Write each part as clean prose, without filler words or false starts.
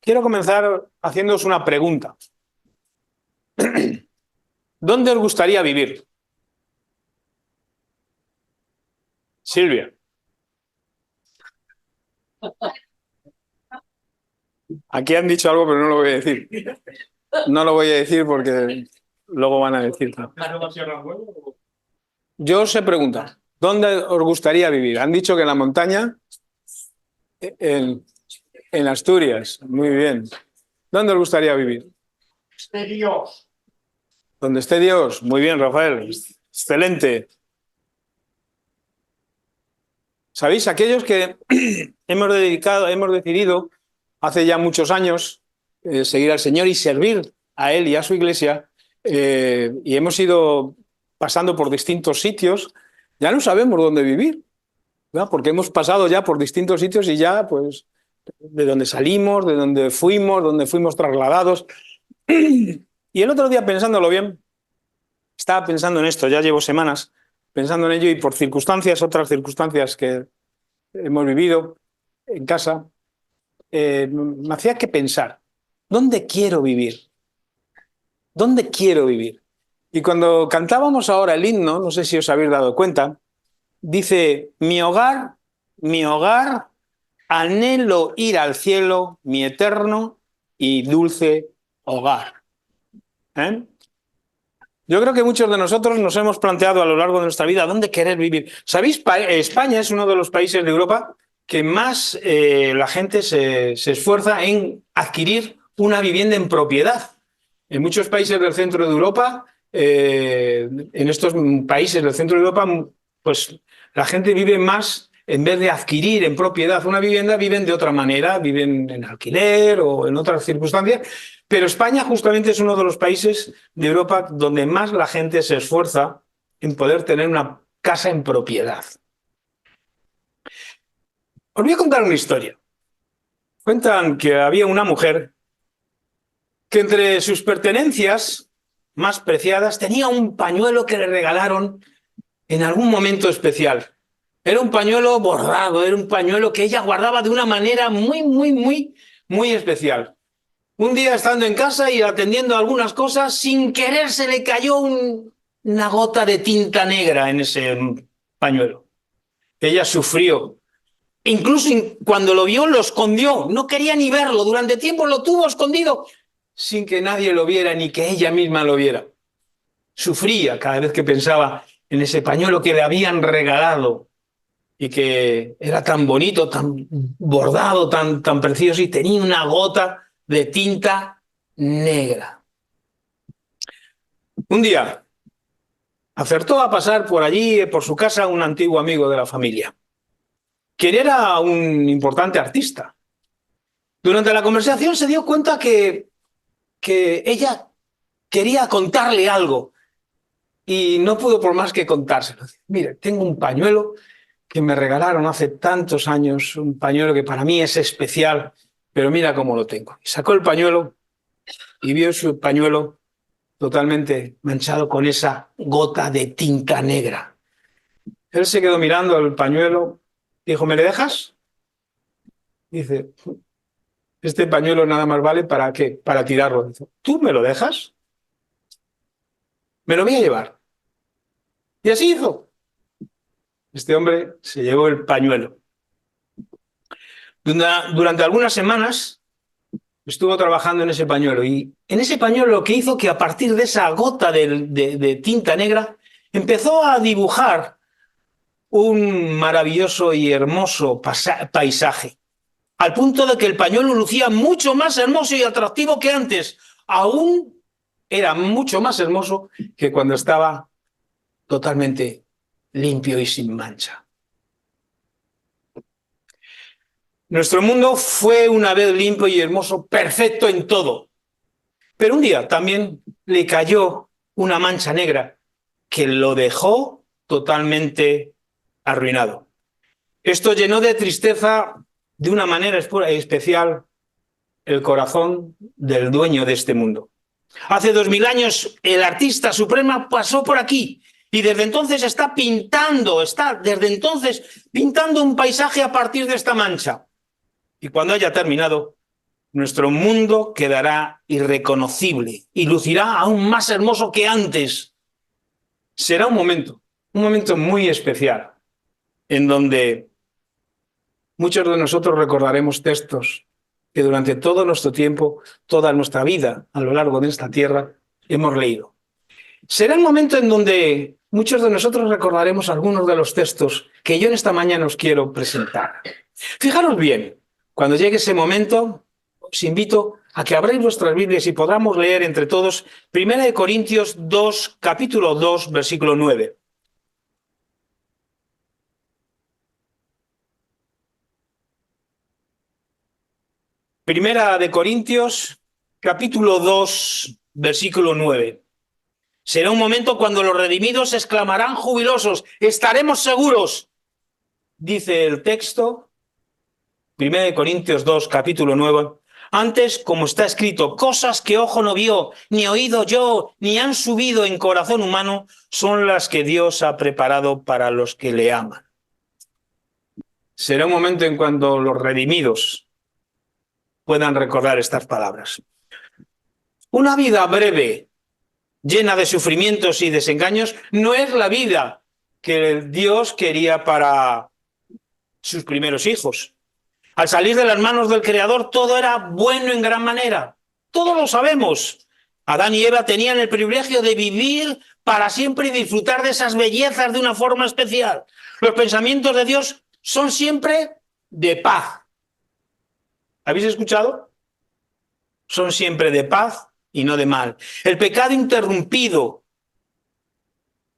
Quiero comenzar haciéndoos una pregunta. ¿Dónde os gustaría vivir? Silvia. Aquí han dicho algo, pero no lo voy a decir. No lo voy a decir porque luego van a decir. Yo os he preguntado, ¿dónde os gustaría vivir? Han dicho que en la montaña, en, en Asturias. Muy bien. ¿Dónde os gustaría vivir? De Dios. Donde esté Dios. Muy bien, Rafael. Excelente. ¿Sabéis? Aquellos que hemos decidido hace ya muchos años seguir al Señor y servir a Él y a su iglesia, y hemos ido pasando por distintos sitios, ya no sabemos dónde vivir, ¿verdad? Porque hemos pasado ya por distintos sitios y ya, pues, de donde salimos, de donde fuimos trasladados. Y el otro día, pensándolo bien, estaba pensando en esto, ya llevo semanas pensando en ello y por circunstancias, otras circunstancias que hemos vivido en casa, me hacía que pensar, ¿dónde quiero vivir? ¿Dónde quiero vivir? Y cuando cantábamos ahora el himno, no sé si os habéis dado cuenta, dice, mi hogar, anhelo ir al cielo, mi eterno y dulce hogar. ¿Eh? Yo creo que muchos de nosotros nos hemos planteado a lo largo de nuestra vida dónde querer vivir. ¿Sabéis? España es uno de los países de Europa que más la gente se esfuerza en adquirir una vivienda en propiedad. En muchos países del centro de Europa, en estos países del centro de Europa, pues la gente vive más, en vez de adquirir en propiedad una vivienda, viven de otra manera, viven en alquiler o en otras circunstancias. Pero España justamente es uno de los países de Europa donde más la gente se esfuerza en poder tener una casa en propiedad. Os voy a contar una historia. Cuentan que había una mujer que entre sus pertenencias más preciadas tenía un pañuelo que le regalaron en algún momento especial. Era un pañuelo bordado, era un pañuelo que ella guardaba de una manera muy especial. Un día estando en casa y atendiendo algunas cosas, sin querer se le cayó una gota de tinta negra en ese pañuelo. Ella sufrió. Incluso cuando lo vio, lo escondió. No quería ni verlo. Durante tiempo lo tuvo escondido sin que nadie lo viera ni que ella misma lo viera. Sufría cada vez que pensaba en ese pañuelo que le habían regalado y que era tan bonito, tan bordado, tan precioso y tenía una gota de tinta negra. Un día acertó a pasar por allí, por su casa, un antiguo amigo de la familia, quien era un importante artista. Durante la conversación se dio cuenta que ella quería contarle algo y no pudo por más que contárselo. Mire, tengo un pañuelo que me regalaron hace tantos años, un pañuelo que para mí es especial, pero mira cómo lo tengo. Y sacó el pañuelo y vio su pañuelo totalmente manchado con esa gota de tinta negra. Él se quedó mirando el pañuelo, dijo, ¿me le dejas? Dice, este pañuelo nada más vale para qué, para tirarlo. Dice, ¿tú me lo dejas? Me lo voy a llevar. Y así hizo. Este hombre se llevó el pañuelo. Durante algunas semanas estuvo trabajando en ese pañuelo y en ese pañuelo lo que hizo que a partir de esa gota de tinta negra empezó a dibujar un maravilloso y hermoso paisaje, al punto de que el pañuelo lucía mucho más hermoso y atractivo que antes. Aún era mucho más hermoso que cuando estaba totalmente limpio y sin mancha. Nuestro mundo fue una vez limpio y hermoso, perfecto en todo. Pero un día también le cayó una mancha negra que lo dejó totalmente arruinado. Esto llenó de tristeza de una manera especial el corazón del dueño de este mundo. Hace 2000 años el artista supremo pasó por aquí y desde entonces está pintando un paisaje a partir de esta mancha. Y cuando haya terminado, nuestro mundo quedará irreconocible y lucirá aún más hermoso que antes. Será un momento muy especial, en donde muchos de nosotros recordaremos textos que durante todo nuestro tiempo, toda nuestra vida a lo largo de esta tierra, hemos leído. Será el momento en donde muchos de nosotros recordaremos algunos de los textos que yo en esta mañana os quiero presentar. Fijaros bien, cuando llegue ese momento, os invito a que abráis vuestras Biblias y podamos leer entre todos 1 Corintios 2, capítulo 2, versículo 9. Primera de Corintios, capítulo 2, versículo 9. Será un momento cuando los redimidos exclamarán jubilosos, estaremos seguros, dice el texto, 1 Corintios 2, capítulo 9. Antes, como está escrito, cosas que ojo no vio, ni oído yo, ni han subido en corazón humano, son las que Dios ha preparado para los que le aman. Será un momento en cuando los redimidos puedan recordar estas palabras. Una vida breve, llena de sufrimientos y desengaños, no es la vida que Dios quería para sus primeros hijos. Al salir de las manos del Creador, todo era bueno en gran manera. Todos lo sabemos. Adán y Eva tenían el privilegio de vivir para siempre y disfrutar de esas bellezas de una forma especial. Los pensamientos de Dios son siempre de paz. ¿Habéis escuchado? Son siempre de paz y no de mal. El pecado interrumpido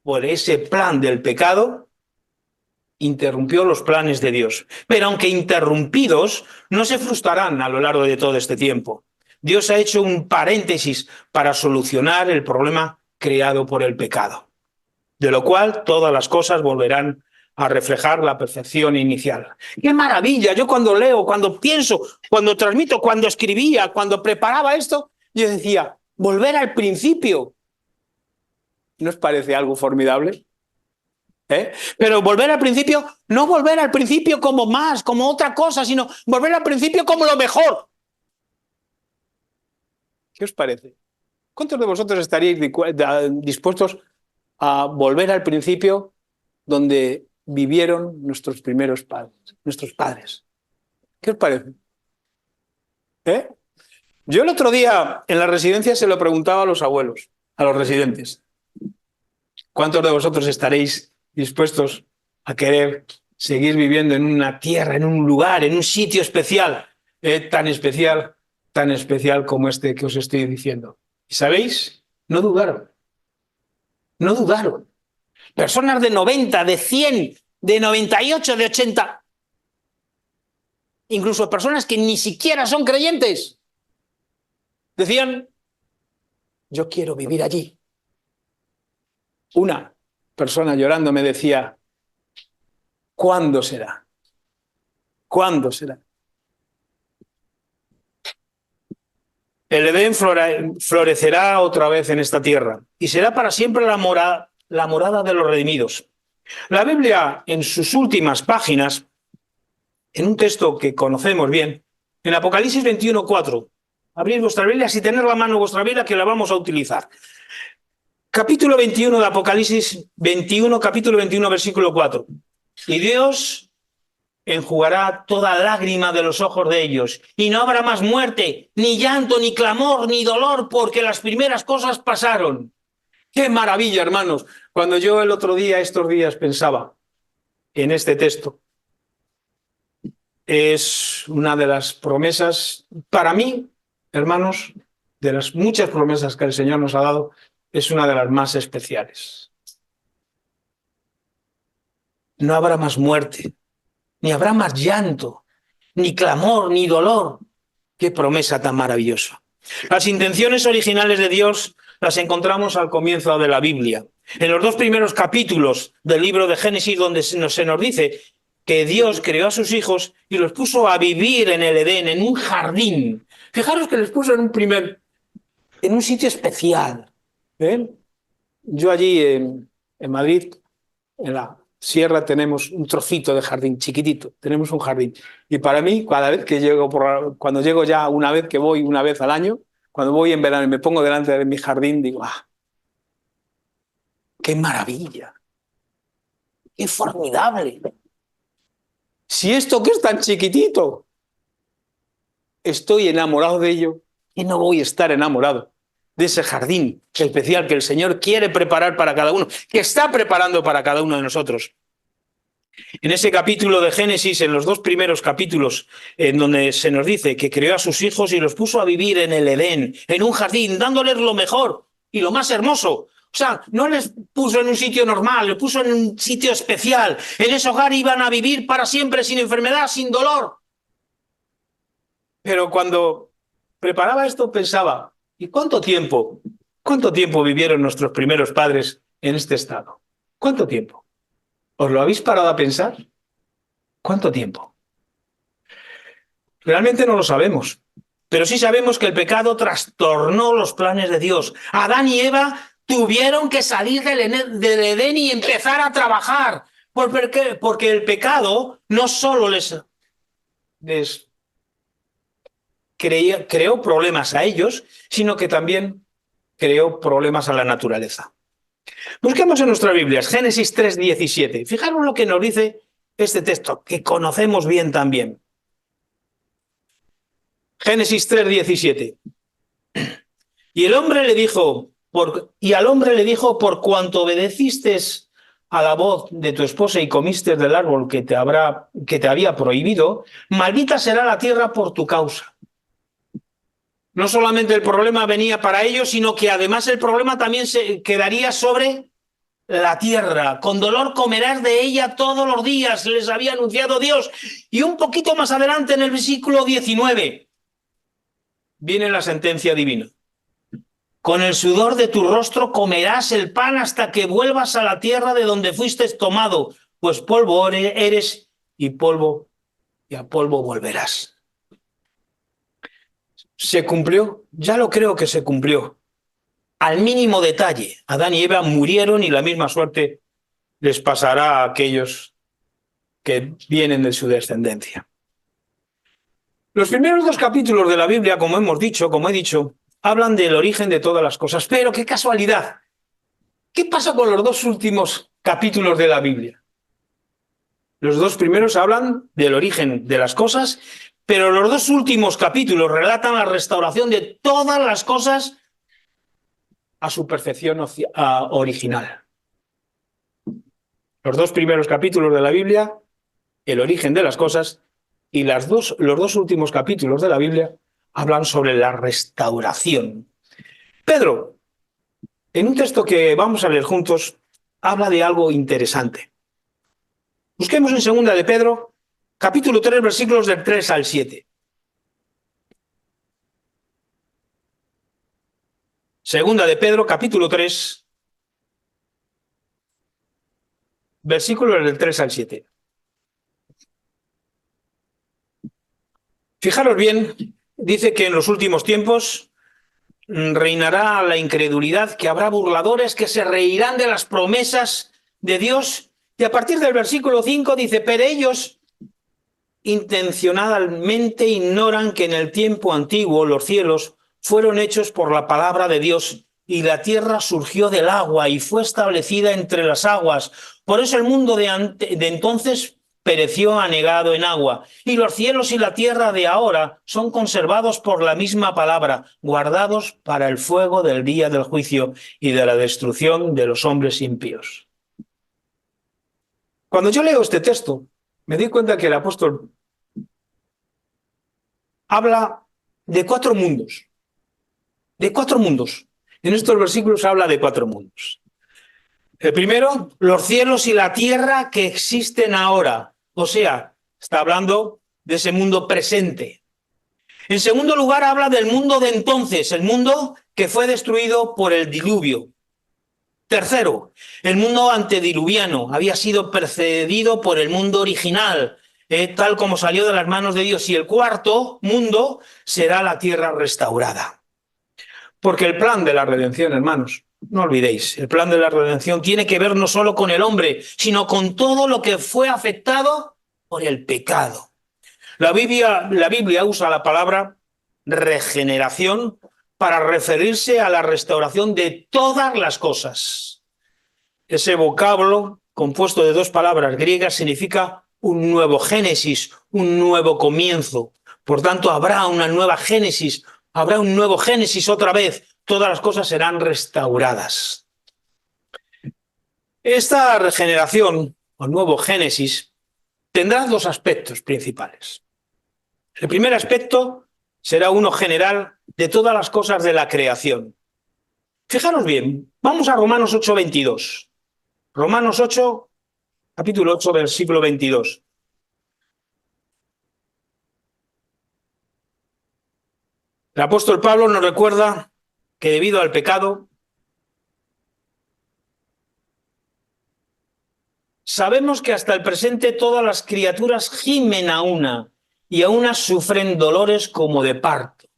por ese plan del pecado interrumpió los planes de Dios. Pero aunque interrumpidos, no se frustrarán a lo largo de todo este tiempo. Dios ha hecho un paréntesis para solucionar el problema creado por el pecado, de lo cual todas las cosas volverán a reflejar la perfección inicial. ¡Qué maravilla! Yo cuando leo, cuando pienso, cuando transmito, cuando escribía, cuando preparaba esto, yo decía, volver al principio. ¿No os parece algo formidable? Pero volver al principio, no volver al principio como más, como otra cosa, sino volver al principio como lo mejor. ¿Qué os parece? ¿Cuántos de vosotros estaríais dispuestos a volver al principio donde vivieron nuestros primeros padres, nuestros padres? ¿Qué os parece? Yo el otro día en la residencia se lo preguntaba a los abuelos, a los residentes. ¿Cuántos de vosotros estaréis dispuestos a querer seguir viviendo en una tierra, en un lugar, en un sitio especial, tan especial como este que os estoy diciendo? ¿Y sabéis? No dudaron. No dudaron. Personas de 90, de 100, de 98, de 80. Incluso personas que ni siquiera son creyentes. Decían, yo quiero vivir allí. Una persona llorando me decía, ¿cuándo será? ¿Cuándo será? El Edén florecerá otra vez en esta tierra y será para siempre la morada de los redimidos. La Biblia, en sus últimas páginas, en un texto que conocemos bien, en Apocalipsis 21:4, abrid vuestras Biblias y tener la mano vuestra Biblia que la vamos a utilizar. Capítulo 21 de Apocalipsis 21, capítulo 21, versículo 4. Y Dios enjugará toda lágrima de los ojos de ellos, y no habrá más muerte, ni llanto, ni clamor, ni dolor, porque las primeras cosas pasaron. ¡Qué maravilla, hermanos! Cuando yo el otro día, estos días, pensaba en este texto, es una de las promesas, para mí, hermanos, de las muchas promesas que el Señor nos ha dado, es una de las más especiales. No habrá más muerte, ni habrá más llanto, ni clamor, ni dolor. ¡Qué promesa tan maravillosa! Las intenciones originales de Dios las encontramos al comienzo de la Biblia. En los 2 primeros capítulos del libro de Génesis, donde se nos dice que Dios creó a sus hijos y los puso a vivir en el Edén, en un jardín. Fijaros que les puso en un sitio especial. Yo allí en Madrid, en la sierra tenemos un trocito de jardín chiquitito, tenemos un jardín. Y para mí, cada vez que llego, cuando llego ya una vez que voy, una vez al año, cuando voy en verano y me pongo delante de mi jardín, digo, ¡ah! ¡Qué maravilla! ¡Qué formidable! Si esto que es tan chiquitito, estoy enamorado de ello, ¿y no voy a estar enamorado de ese jardín especial que el Señor quiere preparar para cada uno, que está preparando para cada uno de nosotros? En ese capítulo de Génesis, en los 2 primeros capítulos, en donde se nos dice que creó a sus hijos y los puso a vivir en el Edén, en un jardín, dándoles lo mejor y lo más hermoso. O sea, no les puso en un sitio normal, les puso en un sitio especial. En ese hogar iban a vivir para siempre, sin enfermedad, sin dolor. Pero cuando preparaba esto pensaba, ¿y cuánto tiempo vivieron nuestros primeros padres en este estado? ¿Cuánto tiempo? ¿Os lo habéis parado a pensar? ¿Cuánto tiempo? Realmente no lo sabemos, pero sí sabemos que el pecado trastornó los planes de Dios. Adán y Eva tuvieron que salir del Edén y empezar a trabajar. ¿Por qué? Porque el pecado no solo les creó problemas a ellos, sino que también creó problemas a la naturaleza. Busquemos en nuestras Biblias, Génesis 3:17. Fijaros lo que nos dice este texto, que conocemos bien también. Génesis 3:17. Y al hombre le dijo, por cuanto obedeciste a la voz de tu esposa y comiste del árbol que te había prohibido, maldita será la tierra por tu causa. No solamente el problema venía para ellos, sino que además el problema también se quedaría sobre la tierra. Con dolor comerás de ella todos los días, les había anunciado Dios. Y un poquito más adelante, en el versículo 19, viene la sentencia divina. Con el sudor de tu rostro comerás el pan hasta que vuelvas a la tierra de donde fuiste tomado, pues polvo eres y a polvo volverás. ¿Se cumplió? Ya lo creo que se cumplió. Al mínimo detalle, Adán y Eva murieron y la misma suerte les pasará a aquellos que vienen de su descendencia. Los primeros 2 capítulos de la Biblia, como he dicho, hablan del origen de todas las cosas. Pero qué casualidad. ¿Qué pasa con los 2 últimos capítulos de la Biblia? Los 2 primeros hablan del origen de las cosas, pero los 2 últimos capítulos relatan la restauración de todas las cosas a su perfección original. Los 2 primeros capítulos de la Biblia, el origen de las cosas, y los 2 últimos capítulos de la Biblia hablan sobre la restauración. Pedro, en un texto que vamos a leer juntos, habla de algo interesante. Busquemos en 2 de Pedro, capítulo 3, versículos del 3 al 7. Segunda de Pedro, capítulo 3, versículos del 3 al 7. Fijaros bien, dice que en los últimos tiempos reinará la incredulidad, que habrá burladores que se reirán de las promesas de Dios. Y a partir del versículo 5 dice, pero ellos intencionadamente ignoran que en el tiempo antiguo los cielos fueron hechos por la palabra de Dios y la tierra surgió del agua y fue establecida entre las aguas. Por eso el mundo de entonces pereció anegado en agua, y los cielos y la tierra de ahora son conservados por la misma palabra, guardados para el fuego del día del juicio y de la destrucción de los hombres impíos. Cuando yo leo este texto, me di cuenta que el apóstol habla de 4 mundos. De 4 mundos. En estos versículos habla de 4 mundos. El primero, los cielos y la tierra que existen ahora. O sea, está hablando de ese mundo presente. En segundo lugar, habla del mundo de entonces, el mundo que fue destruido por el diluvio. Tercero, el mundo antediluviano había sido precedido por el mundo original, tal como salió de las manos de Dios. Y el cuarto mundo será la tierra restaurada. Porque el plan de la redención, hermanos, No olvidéis, el plan de la redención tiene que ver no solo con el hombre, sino con todo lo que fue afectado por el pecado. La Biblia usa la palabra regeneración para referirse a la restauración de todas las cosas. Ese vocablo, compuesto de dos palabras griegas, significa un nuevo génesis, un nuevo comienzo. Por tanto, habrá una nueva génesis, habrá un nuevo génesis otra vez. Todas las cosas serán restauradas. Esta regeneración, o nuevo génesis, tendrá dos aspectos principales. El primer aspecto será uno general de todas las cosas de la creación. Fijaros bien, vamos a Romanos 8:22. Romanos 8, capítulo 8, versículo 22. El apóstol Pablo nos recuerda que debido al pecado, sabemos que hasta el presente todas las criaturas gimen a una y a unas sufren dolores como de parto.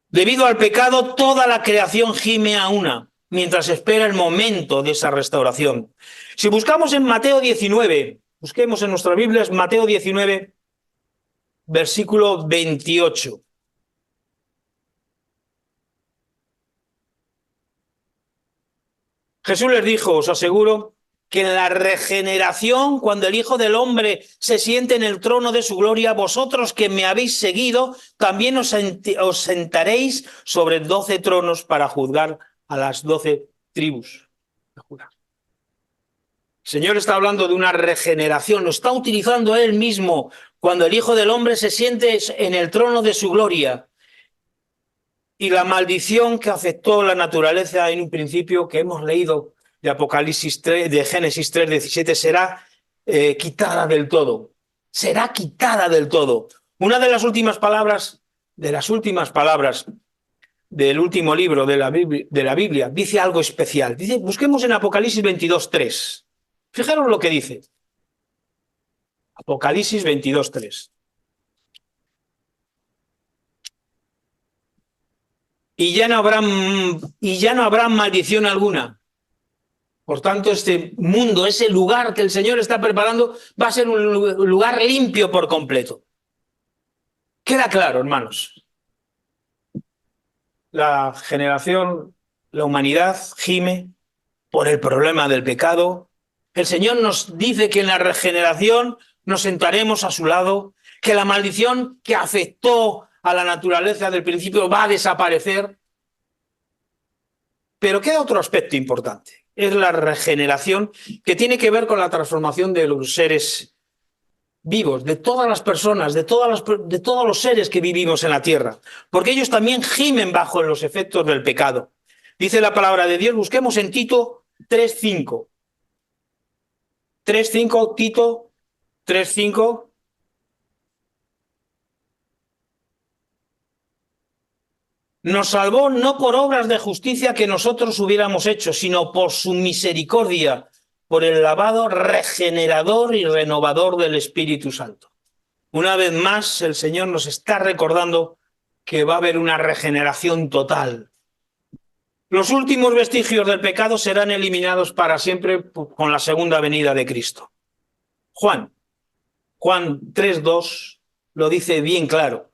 Debido al pecado, toda la creación gime a una, mientras espera el momento de esa restauración. Si buscamos en Mateo 19, busquemos en nuestras Biblias Mateo 19, versículo 28. Jesús les dijo, os aseguro, que en la regeneración, cuando el Hijo del Hombre se siente en el trono de su gloria, vosotros que me habéis seguido, también os sentaréis sobre 12 tronos para juzgar a las 12 tribus. El Señor está hablando de una regeneración, lo está utilizando Él mismo cuando el Hijo del Hombre se siente en el trono de su gloria. Y la maldición que afectó la naturaleza en un principio que hemos leído de Apocalipsis 3, de Génesis 3:17, será quitada del todo. Será quitada del todo. Una de las últimas palabras del último libro de la Biblia dice algo especial. Dice, busquemos en Apocalipsis 22:3. Fijaros lo que dice. Apocalipsis 22:3. Y ya no habrá maldición alguna. Por tanto, este mundo, ese lugar que el Señor está preparando, va a ser un lugar limpio por completo. Queda claro, hermanos. La generación, la humanidad gime por el problema del pecado. El Señor nos dice que en la regeneración nos sentaremos a su lado, que la maldición que afectó a la naturaleza del principio va a desaparecer. Pero queda otro aspecto importante. Es la regeneración que tiene que ver con la transformación de los seres vivos, de todas las personas, de todos los seres que vivimos en la tierra, porque ellos también gimen bajo los efectos del pecado. Dice la palabra de Dios, busquemos en Tito 3:5. 3:5, Tito 3:5. Nos salvó no por obras de justicia que nosotros hubiéramos hecho, sino por su misericordia, por el lavado regenerador y renovador del Espíritu Santo. Una vez más, el Señor nos está recordando que va a haber una regeneración total. Los últimos vestigios del pecado serán eliminados para siempre con la segunda venida de Cristo. Juan 3:2 lo dice bien claro.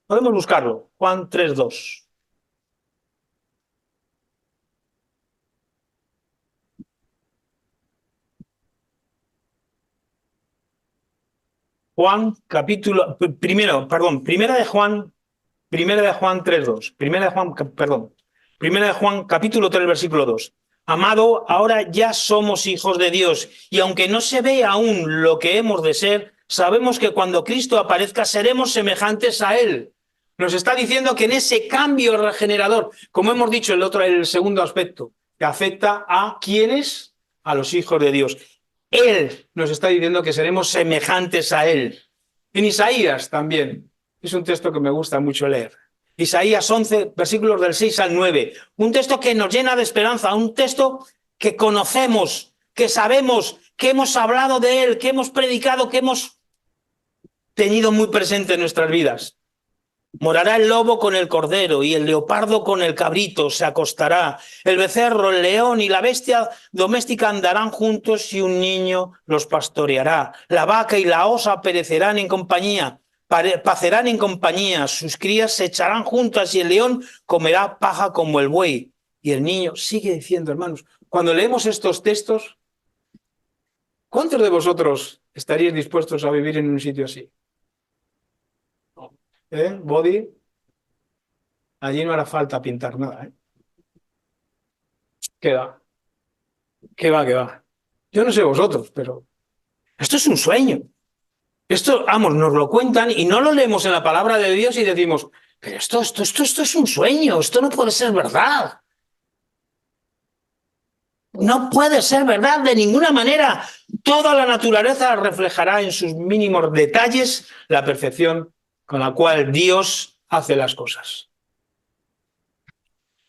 Podemos buscarlo. Juan 3:2. Primera de Juan 3:2. Primera de Juan, capítulo 3, versículo 2. Amado, ahora ya somos hijos de Dios, y aunque no se ve aún lo que hemos de ser, sabemos que cuando Cristo aparezca seremos semejantes a Él. Nos está diciendo que en ese cambio regenerador, como hemos dicho el segundo aspecto, que afecta a ¿quiénes? A los hijos de Dios. Él nos está diciendo que seremos semejantes a Él. En Isaías también. Es un texto que me gusta mucho leer. Isaías 11, versículos del 6 al 9. Un texto que nos llena de esperanza, un texto que conocemos, que sabemos, que hemos hablado de él, que hemos predicado, que hemos tenido muy presente en nuestras vidas. Morará el lobo con el cordero y el leopardo con el cabrito se acostará. El becerro, el león y la bestia doméstica andarán juntos y un niño los pastoreará. La vaca y la osa perecerán en compañía, pacerán en compañía. Sus crías se echarán juntas y el león comerá paja como el buey. Y el niño sigue diciendo, hermanos, cuando leemos estos textos, ¿cuántos de vosotros estaríais dispuestos a vivir en un sitio así? Body, allí no hará falta pintar nada, ¿eh? ¿Qué va? ¿Qué va? ¿Qué va? Yo no sé vosotros, pero esto es un sueño. Esto, vamos, nos lo cuentan y no lo leemos en la palabra de Dios y decimos, pero esto es un sueño, esto no puede ser verdad. No puede ser verdad de ninguna manera. Toda la naturaleza reflejará en sus mínimos detalles la perfección con la cual Dios hace las cosas.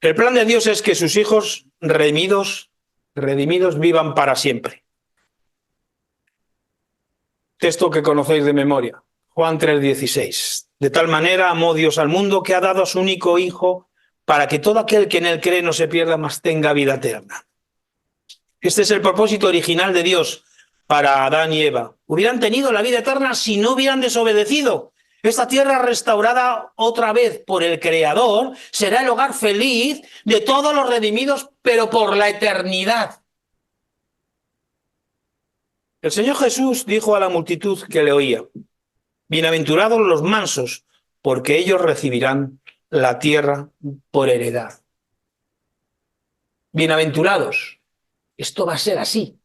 El plan de Dios es que sus hijos redimidos vivan para siempre. Texto que conocéis de memoria, Juan 3:16. De tal manera amó Dios al mundo que ha dado a su único Hijo para que todo aquel que en él cree no se pierda, mas tenga vida eterna. Este es el propósito original de Dios para Adán y Eva. Hubieran tenido la vida eterna si no hubieran desobedecido. Esta tierra restaurada otra vez por el Creador será el hogar feliz de todos los redimidos, pero por la eternidad. El Señor Jesús dijo a la multitud que le oía, bienaventurados los mansos, porque ellos recibirán la tierra por heredad. Bienaventurados. Esto va a ser así.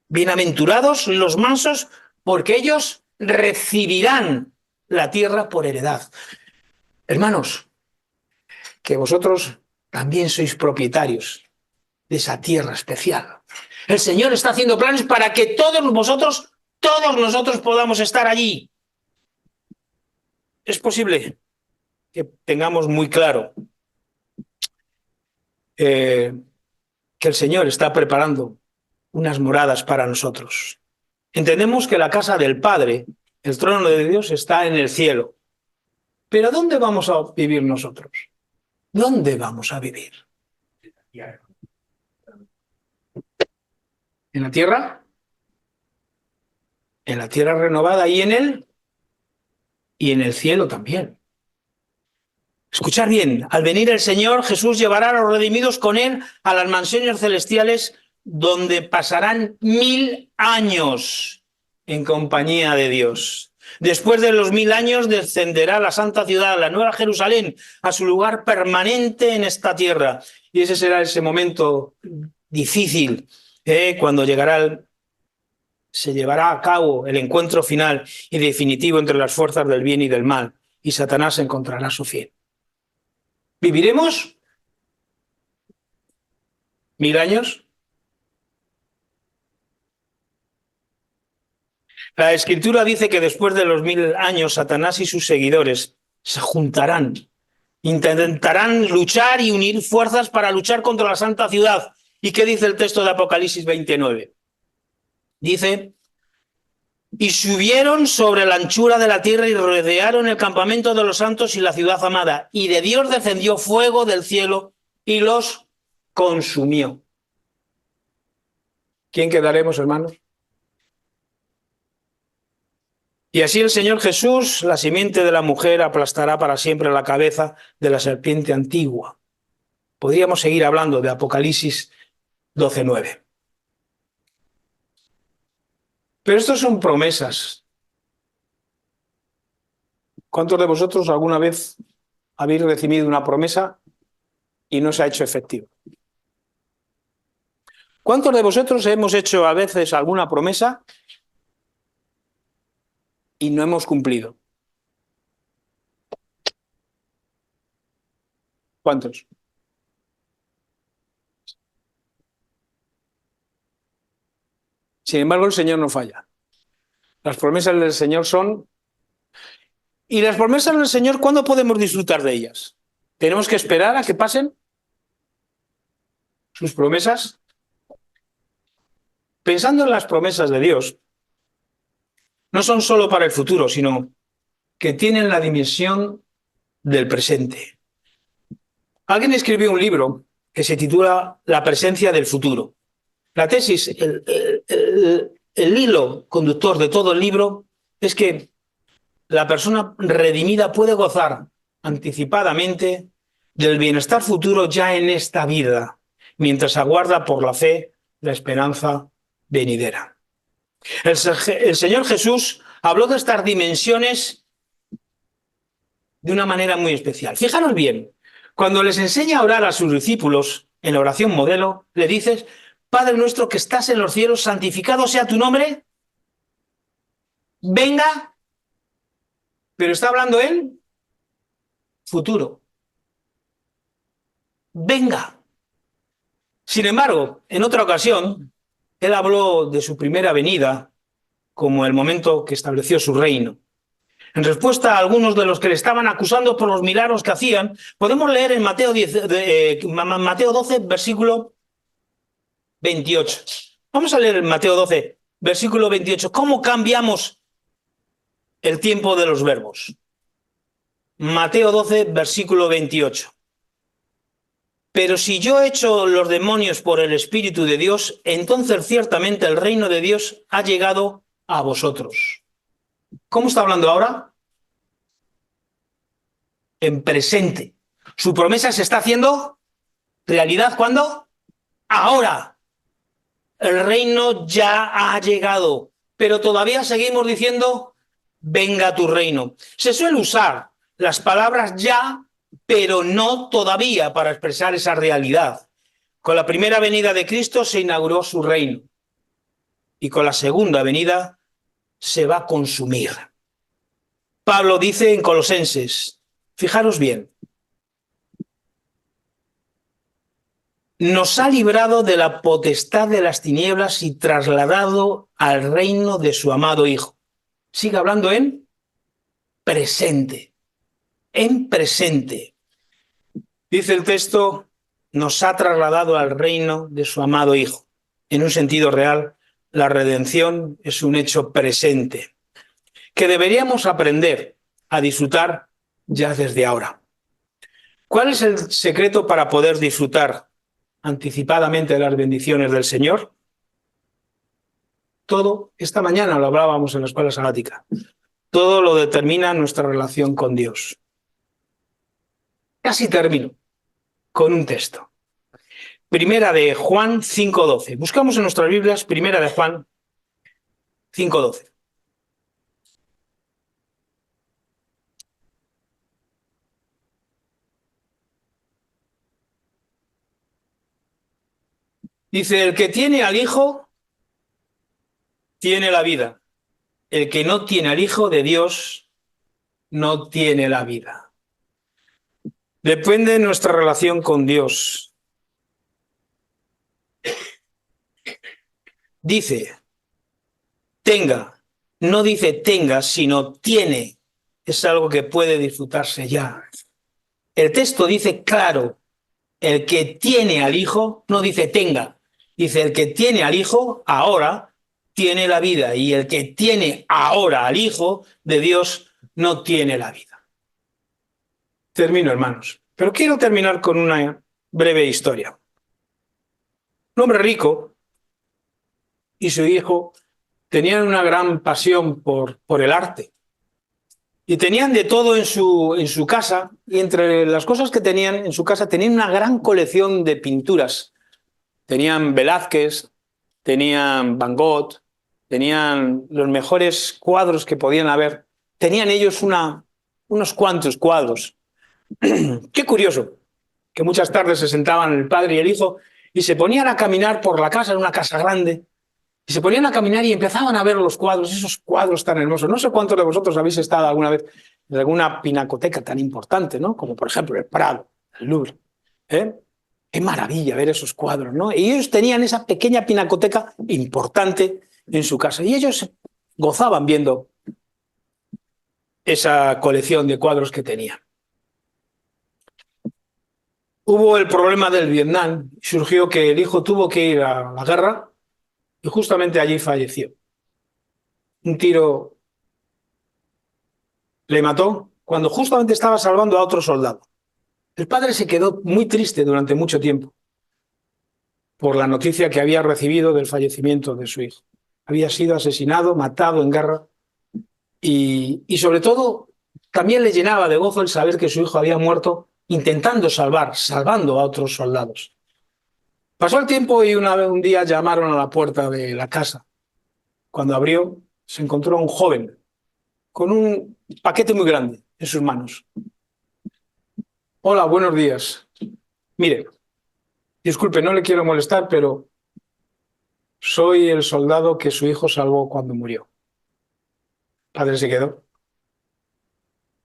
Bienaventurados los mansos, porque ellos recibirán la tierra por heredad. Hermanos, que vosotros también sois propietarios de esa tierra especial. El Señor está haciendo planes para que todos nosotros podamos estar allí. Es posible que tengamos muy claro que el Señor está preparando unas moradas para nosotros. Entendemos que la casa del Padre, el trono de Dios, está en el cielo. Pero ¿dónde vamos a vivir nosotros? ¿Dónde vamos a vivir? ¿En la tierra? En la tierra renovada y en el cielo también. Escuchad bien, al venir el Señor, Jesús llevará a los redimidos con él a las mansiones celestiales donde pasarán 1000 años en compañía de Dios. Después de los 1000 años descenderá la santa ciudad, la nueva Jerusalén, a su lugar permanente en esta tierra. Y ese será ese momento difícil, cuando se llevará a cabo el encuentro final y definitivo entre las fuerzas del bien y del mal, y Satanás encontrará su fin. ¿Viviremos 1000 años? La Escritura dice que después de los 1000 años, Satanás y sus seguidores se juntarán, intentarán luchar y unir fuerzas para luchar contra la santa ciudad. ¿Y qué dice el texto de Apocalipsis 29? Dice, y subieron sobre la anchura de la tierra y rodearon el campamento de los santos y la ciudad amada, y de Dios descendió fuego del cielo y los consumió. ¿Quién quedaremos, hermanos? Y así el Señor Jesús, la simiente de la mujer, aplastará para siempre la cabeza de la serpiente antigua. Podríamos seguir hablando de Apocalipsis 12:9. Pero estos son promesas. ¿Cuántos de vosotros alguna vez habéis recibido una promesa y no se ha hecho efectiva? ¿Cuántos de vosotros hemos hecho a veces alguna promesa y no hemos cumplido? ¿Cuántos? Sin embargo, el Señor no falla. Las promesas del Señor son... ¿Y las promesas del Señor cuándo podemos disfrutar de ellas? ¿Tenemos que esperar a que pasen sus promesas? Pensando en las promesas de Dios, no son solo para el futuro, sino que tienen la dimensión del presente. Alguien escribió un libro que se titula La presencia del futuro. La tesis, el hilo conductor de todo el libro es que la persona redimida puede gozar anticipadamente del bienestar futuro ya en esta vida, mientras aguarda por la fe la esperanza venidera. El Señor Jesús habló de estas dimensiones de una manera muy especial. Fijaros bien, cuando les enseña a orar a sus discípulos en la oración modelo, le dices: Padre nuestro que estás en los cielos, santificado sea tu nombre, venga, pero está hablando él futuro. Venga. Sin embargo, en otra ocasión, él habló de su primera venida como el momento que estableció su reino. En respuesta a algunos de los que le estaban acusando por los milagros que hacían, podemos leer en Mateo 12, versículo 28. Vamos a leer en Mateo 12, versículo 28. ¿Cómo cambiamos el tiempo de los verbos? Mateo 12, versículo 28. Pero si yo echo los demonios por el Espíritu de Dios, entonces ciertamente el reino de Dios ha llegado a vosotros. ¿Cómo está hablando ahora? En presente. Su promesa se está haciendo realidad. ¿Cuándo? Ahora. El reino ya ha llegado, pero todavía seguimos diciendo: venga tu reino. Se suele usar las palabras ya, pero no todavía, para expresar esa realidad. Con la primera venida de Cristo se inauguró su reino, y con la segunda venida se va a consumir. Pablo dice en Colosenses, fijaros bien, nos ha librado de la potestad de las tinieblas y trasladado al reino de su amado Hijo. Sigue hablando en presente. En presente. Dice el texto, nos ha trasladado al reino de su amado Hijo. En un sentido real, la redención es un hecho presente, que deberíamos aprender a disfrutar ya desde ahora. ¿Cuál es el secreto para poder disfrutar anticipadamente de las bendiciones del Señor? Todo, esta mañana lo hablábamos en la escuela sabática, todo lo determina nuestra relación con Dios. Casi termino con un texto. Primera de Juan 5:12. Buscamos en nuestras Biblias Primera de Juan 5:12. Dice, el que tiene al Hijo, tiene la vida. El que no tiene al Hijo de Dios, no tiene la vida. Depende de nuestra relación con Dios. Dice, tenga, no dice tenga, sino tiene. Es algo que puede disfrutarse ya. El texto dice claro, el que tiene al Hijo, no dice tenga, dice el que tiene al Hijo, ahora tiene la vida, y el que tiene ahora al Hijo de Dios, no tiene la vida. Termino, hermanos, pero quiero terminar con una breve historia. Un hombre rico y su hijo tenían una gran pasión por el arte. Y tenían de todo en su casa, y entre las cosas que tenían en su casa, tenían una gran colección de pinturas. Tenían Velázquez, tenían Van Gogh, tenían los mejores cuadros que podían haber. Tenían ellos unos cuantos cuadros. Qué curioso, que muchas tardes se sentaban el padre y el hijo y se ponían a caminar por la casa, en una casa grande, y se ponían a caminar y empezaban a ver los cuadros, esos cuadros tan hermosos. No sé cuántos de vosotros habéis estado alguna vez en alguna pinacoteca tan importante, ¿no? Como por ejemplo el Prado, el Louvre. Qué maravilla ver esos cuadros, ¿no? Y ellos tenían esa pequeña pinacoteca importante en su casa y ellos gozaban viendo esa colección de cuadros que tenían. Hubo el problema del Vietnam, surgió que el hijo tuvo que ir a la guerra y justamente allí falleció. Un tiro le mató cuando justamente estaba salvando a otro soldado. El padre se quedó muy triste durante mucho tiempo por la noticia que había recibido del fallecimiento de su hijo. Había sido asesinado, matado en guerra y sobre todo también le llenaba de gozo el saber que su hijo había muerto intentando salvando a otros soldados. Pasó el tiempo y un día llamaron a la puerta de la casa. Cuando abrió, se encontró un joven con un paquete muy grande en sus manos. Hola, buenos días. Mire, disculpe, no le quiero molestar, pero soy el soldado que su hijo salvó cuando murió. El padre se quedó.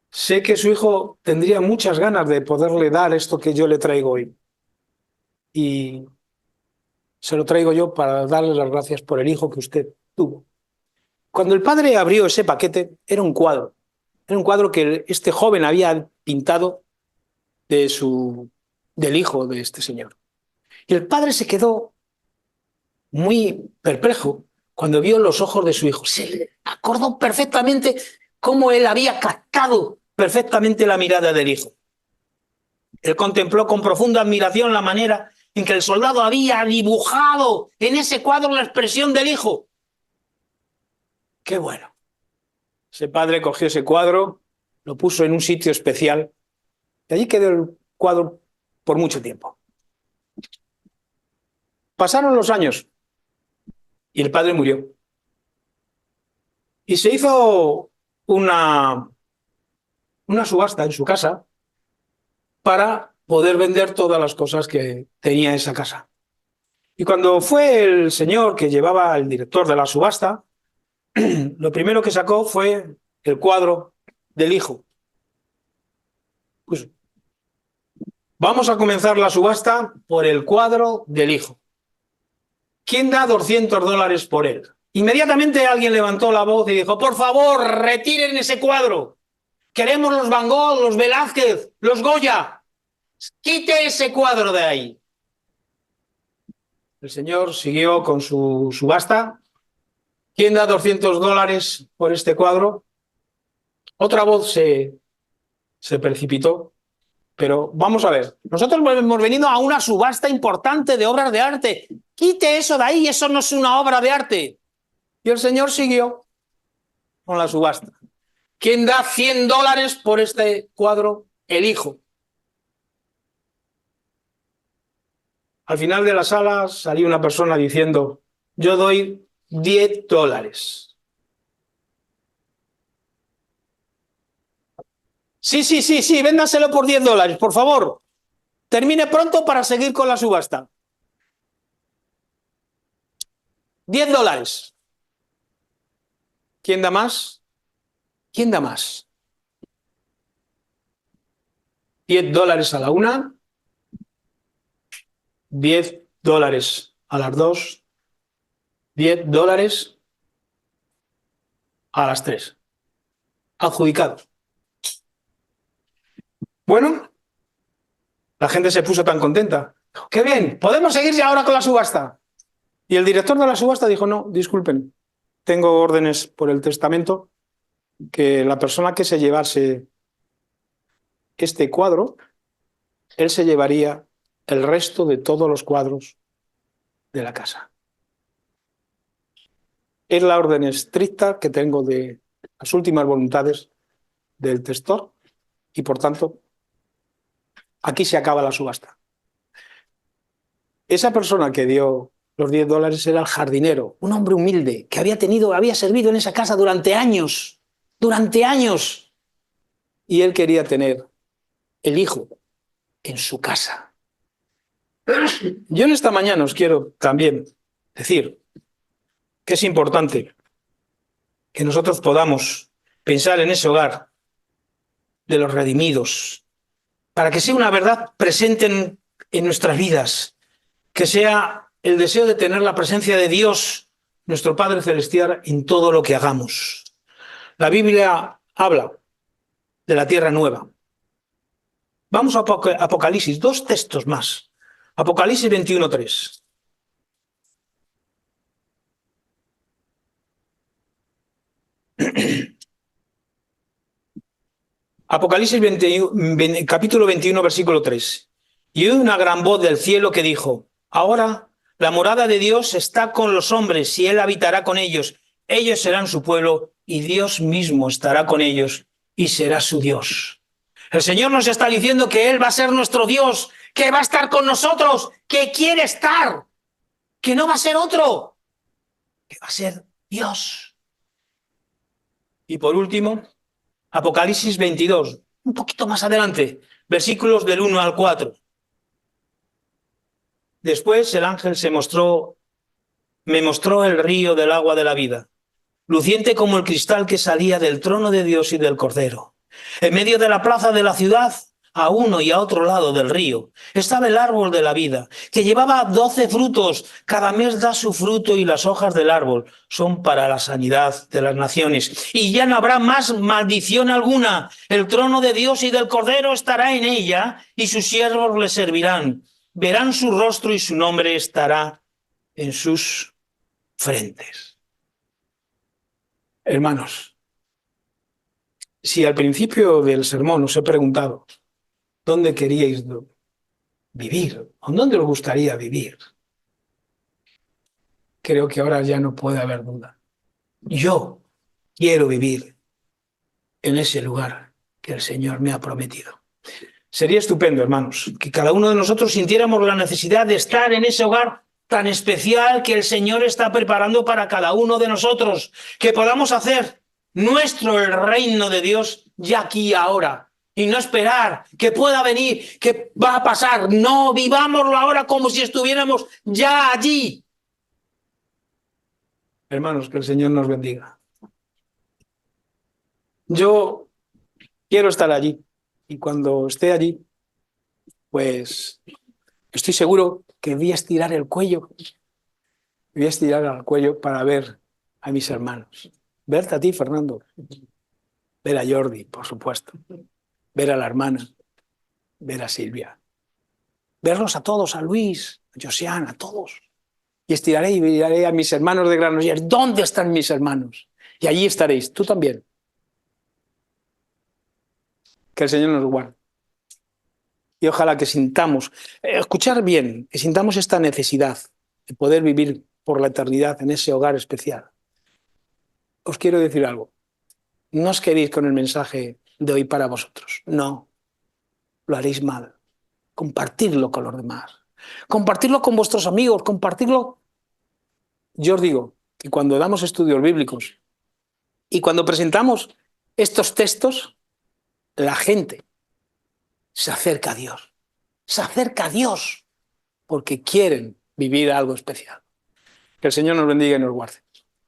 Sé que su hijo tendría muchas ganas de poderle dar esto que yo le traigo hoy. Y se lo traigo yo para darle las gracias por el hijo que usted tuvo. Cuando el padre abrió ese paquete, era un cuadro. Era un cuadro que este joven había pintado del hijo de este señor. Y el padre se quedó muy perplejo cuando vio los ojos de su hijo. Se le acordó perfectamente cómo él había captado perfectamente la mirada del hijo. Él contempló con profunda admiración la manera en que el soldado había dibujado en ese cuadro la expresión del hijo. ¡Qué bueno! Ese padre cogió ese cuadro, lo puso en un sitio especial y allí quedó el cuadro por mucho tiempo. Pasaron los años y el padre murió. Y se hizo una subasta en su casa para poder vender todas las cosas que tenía esa casa. Y cuando fue el señor que llevaba el director de la subasta, lo primero que sacó fue el cuadro del hijo. Pues vamos a comenzar la subasta por el cuadro del hijo. ¿Quién da $200 por él? Inmediatamente alguien levantó la voz y dijo, por favor, retiren ese cuadro. Queremos los Van Gogh, los Velázquez, los Goya. Quite ese cuadro de ahí. El señor siguió con su subasta. ¿Quién da $200 por este cuadro? Otra voz se precipitó. Pero vamos a ver, nosotros hemos venido a una subasta importante de obras de arte. Quite eso de ahí, eso no es una obra de arte. Y el señor siguió con la subasta. ¿Quién da $100 por este cuadro? El hijo. Al final de la sala salió una persona diciendo, yo doy $10. Sí, véndaselo por $10, por favor. Termine pronto para seguir con la subasta. $10. ¿Quién da más? ¿Quién da más? $10 a la una, $10 a las dos, $10 a las tres. Adjudicado. Bueno, la gente se puso tan contenta. ¡Qué bien! ¿Podemos seguir ya ahora con la subasta? Y el director de la subasta dijo, no, disculpen, tengo órdenes por el testamento que la persona que se llevase este cuadro, él se llevaría el resto de todos los cuadros de la casa. Es la orden estricta que tengo de las últimas voluntades del testor y, por tanto, aquí se acaba la subasta. Esa persona que dio los $10 era el jardinero, un hombre humilde que había servido en esa casa durante años, y él quería tener el hijo en su casa. Yo en esta mañana os quiero también decir que es importante que nosotros podamos pensar en ese hogar de los redimidos, para que sea una verdad presente en nuestras vidas, que sea el deseo de tener la presencia de Dios, nuestro Padre Celestial, en todo lo que hagamos. La Biblia habla de la tierra nueva. Vamos a Apocalipsis, 2 textos más. Apocalipsis 21:3. Apocalipsis capítulo 21, versículo 3. Y oí una gran voz del cielo que dijo: ahora la morada de Dios está con los hombres y Él habitará con ellos. Ellos serán su pueblo y Dios mismo estará con ellos y será su Dios. El Señor nos está diciendo que Él va a ser nuestro Dios, que va a estar con nosotros, que quiere estar, que no va a ser otro, que va a ser Dios. Y por último, Apocalipsis 22, un poquito más adelante, versículos del 1 al 4. Después el ángel me mostró el río del agua de la vida, luciente como el cristal que salía del trono de Dios y del Cordero. En medio de la plaza de la ciudad, a uno y a otro lado del río, estaba el árbol de la vida, que llevaba 12 frutos. Cada mes da su fruto y las hojas del árbol son para la sanidad de las naciones. Y ya no habrá más maldición alguna. El trono de Dios y del Cordero estará en ella y sus siervos le servirán. Verán su rostro y su nombre estará en sus frentes. Hermanos, si al principio del sermón os he preguntado dónde queríais vivir, o dónde os gustaría vivir, creo que ahora ya no puede haber duda. Yo quiero vivir en ese lugar que el Señor me ha prometido. Sería estupendo, hermanos, que cada uno de nosotros sintiéramos la necesidad de estar en ese hogar tan especial que el Señor está preparando para cada uno de nosotros, que podamos hacer nuestro el reino de Dios ya aquí y ahora, y no esperar que pueda venir, que va a pasar. No, vivámoslo ahora como si estuviéramos ya allí. Hermanos, que el Señor nos bendiga. Yo quiero estar allí, y cuando esté allí, pues estoy seguro que voy a estirar el cuello. Voy a estirar el cuello para ver a mis hermanos. Verte a ti, Fernando. Ver a Jordi, por supuesto. Ver a la hermana. Ver a Silvia. Verlos a todos, a Luis, a Josiane, a todos. Y estiraré y miraré a mis hermanos de Granollers. ¿Dónde están mis hermanos? Y allí estaréis, tú también. Que el Señor nos guarde. Y ojalá que sintamos, escuchar bien, que sintamos esta necesidad de poder vivir por la eternidad en ese hogar especial. Os quiero decir algo. No os quedéis con el mensaje de hoy para vosotros. No, lo haréis mal. Compartidlo con los demás. Compartidlo con vuestros amigos, compartidlo. Yo os digo que cuando damos estudios bíblicos y cuando presentamos estos textos, la gente se acerca a Dios. Se acerca a Dios porque quieren vivir algo especial. Que el Señor nos bendiga y nos guarde.